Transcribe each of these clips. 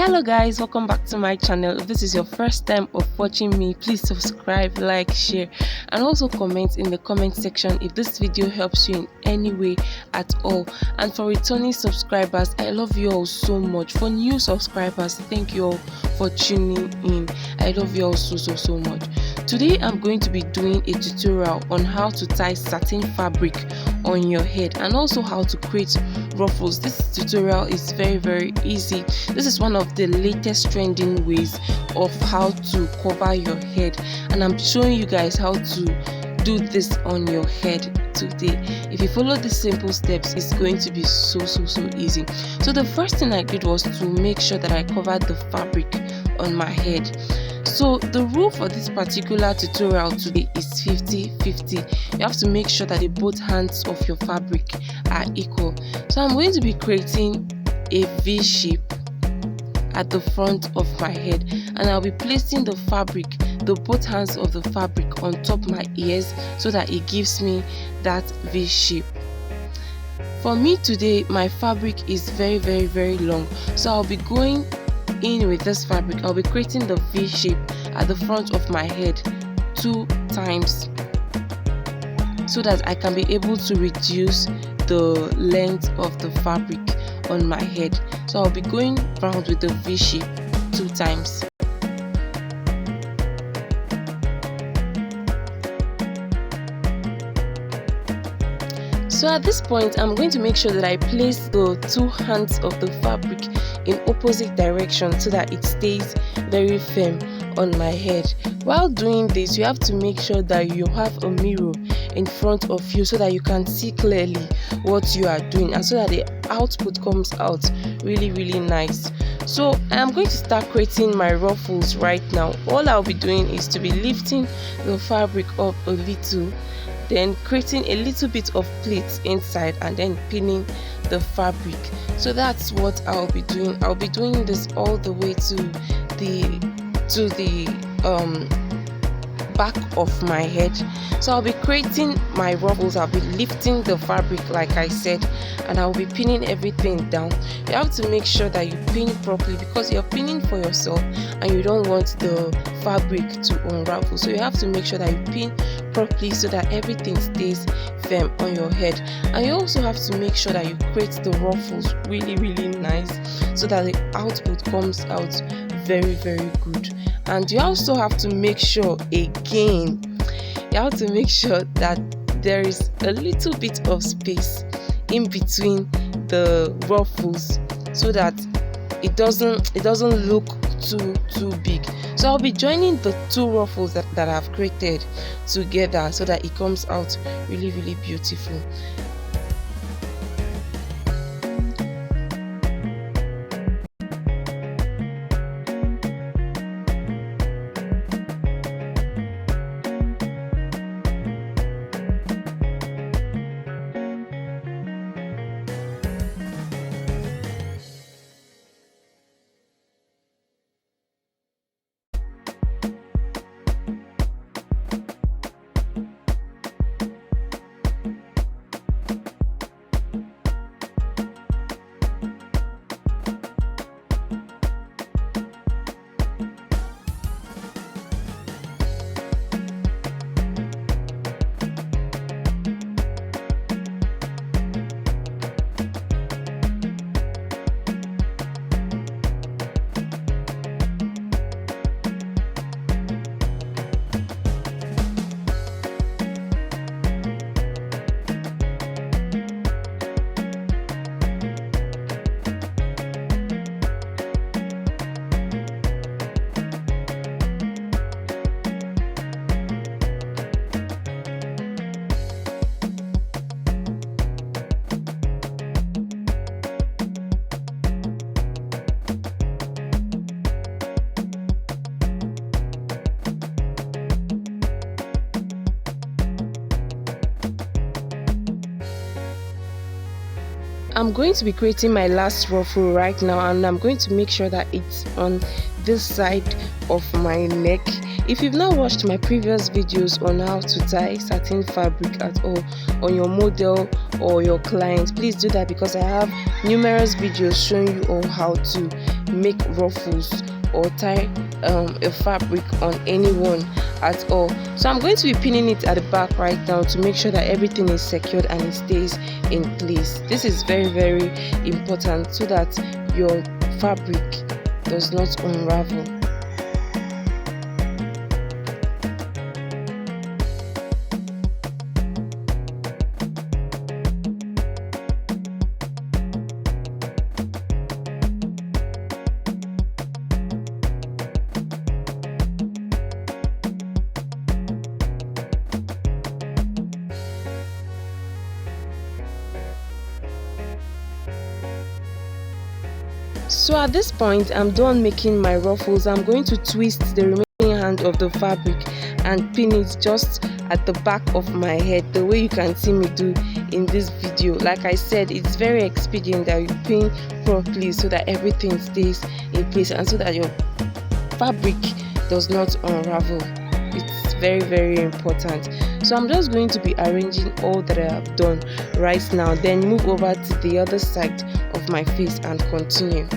Hello guys, welcome back to my channel. If this is your first time of watching me, please subscribe, like, share, and also comment in the comment section if this video helps you in any way at all. And for returning subscribers, I love you all so much. For new subscribers, thank you all for tuning in. I love you all so much. Today I'm going to be doing a tutorial on how to tie satin fabric on your head and also how to create ruffles. This tutorial is very easy. This is one of the latest trending ways of how to cover your head, and I'm showing you guys how to do this on your head today. If you follow these simple steps, it's going to be so easy. So the first thing I did was to make sure that I covered the fabric on my head. So the rule for this particular tutorial today is 50-50. You have to make sure that the both hands of your fabric are equal. So I'm going to be creating a V shape at the front of my head, and I'll be placing the fabric, the both hands of the fabric, on top my ears so that it gives me that V shape. For me today, my fabric is very long, so I'll be going in with this fabric. I'll be creating the V shape at the front of my head 2 times so that I can be able to reduce the length of the fabric on my head. So I'll be going round with the V shape 2 times. So at this point, I'm going to make sure that I place the 2 hands of the fabric in opposite direction so that it stays very firm on my head. While doing this, you have to make sure that you have a mirror in front of you so that you can see clearly what you are doing, and so that the output comes out really nice. So I am going to start creating my ruffles right now. All I'll be doing is to be lifting the fabric up a little, then creating a little bit of pleats inside, and then pinning the fabric. So that's what I'll be doing. I'll be doing this all the way to the back of my head. So I'll be creating my ruffles. I'll be lifting the fabric like I said, and I'll be pinning everything down. You have to make sure that you pin properly because you're pinning for yourself and you don't want the fabric to unravel. So you have to make sure that you pin properly so that everything stays firm on your head. And you also have to make sure that you create the ruffles really nice so that the output comes out very good. And you also have to make sure again, you have to make sure that there is a little bit of space in between the ruffles so that it doesn't look too big. So I'll be joining the 2 ruffles that I've created together so that it comes out really beautiful. I'm going to be creating my last ruffle right now, and I'm going to make sure that it's on this side of my neck. If you've not watched my previous videos on how to tie satin fabric at all on your model or your client, please do that, because I have numerous videos showing you all how to make ruffles or tie a fabric on anyone at all. So I'm going to be pinning it at the back right now to make sure that everything is secured and it stays in place. This is very, very important so that your fabric does not unravel. So at this point, I'm done making my ruffles. I'm going to twist the remaining hand of the fabric and pin it just at the back of my head, the way you can see me do in this video. Like I said, it's very expedient that you pin properly so that everything stays in place and so that your fabric does not unravel. It's very, very important. So I'm just going to be arranging all that I have done right now, then move over to the other side of my face and continue.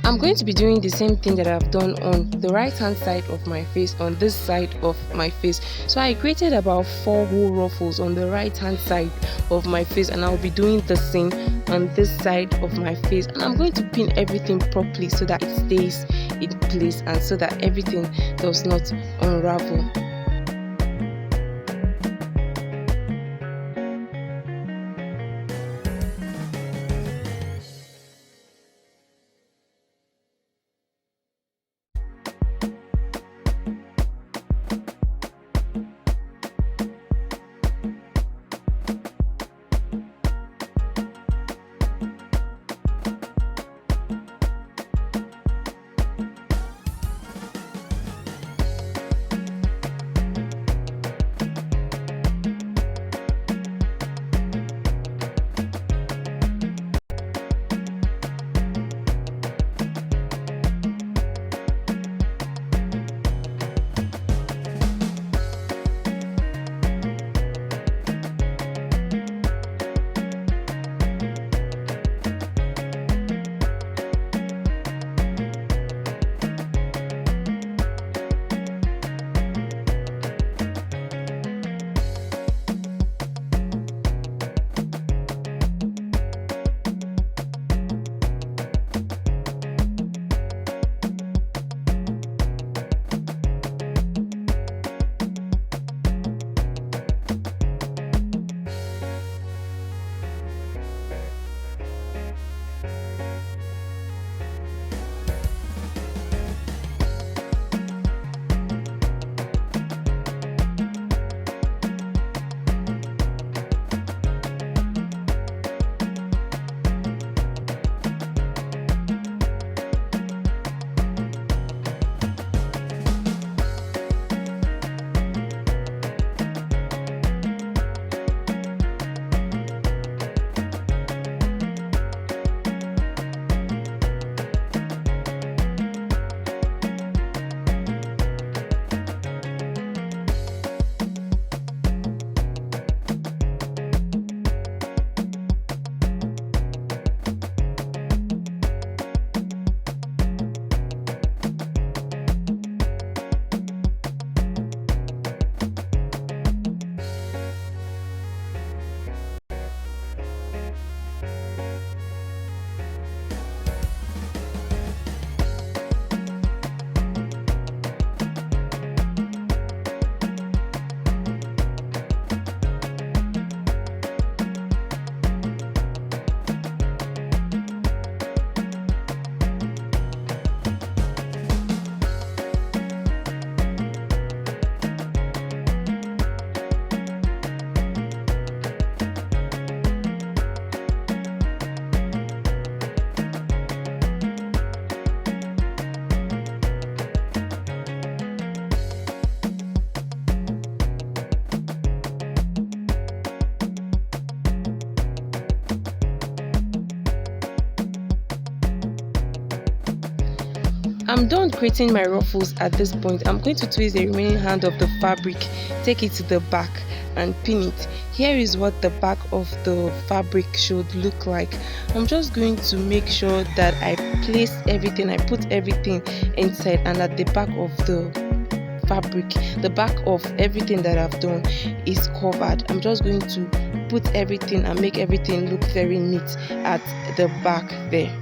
I'm going to be doing the same thing that I've done on the right hand side of my face, on this side of my face. So I created about 4 whole ruffles on the right hand side of my face, and I'll be doing the same on this side of my face. And I'm going to pin everything properly so that it stays in place and so that everything does not unravel. I'm done creating my ruffles at this point. I'm going to twist the remaining hand of the fabric, take it to the back and pin it. Here is what the back of the fabric should look like. I'm just going to make sure that I place everything, I put everything inside, and at the back of the fabric, the back of everything that I've done is covered. I'm just going to put everything and make everything look very neat at the back there.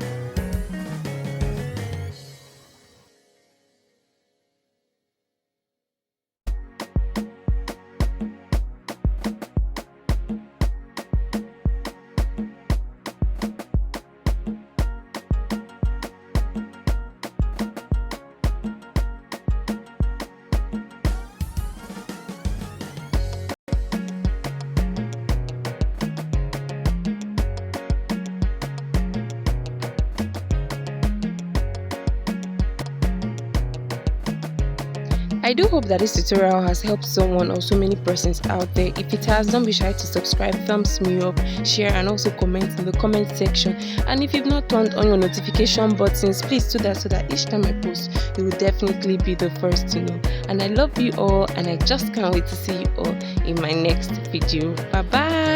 I do hope that this tutorial has helped someone or so many persons out there. If it has, don't be shy to subscribe, thumbs me up, share, and also comment in the comment section. And if you've not turned on your notification buttons, please do that so that each time I post, you will definitely be the first to know. And I love you all, and I just can't wait to see you all in my next video. Bye bye.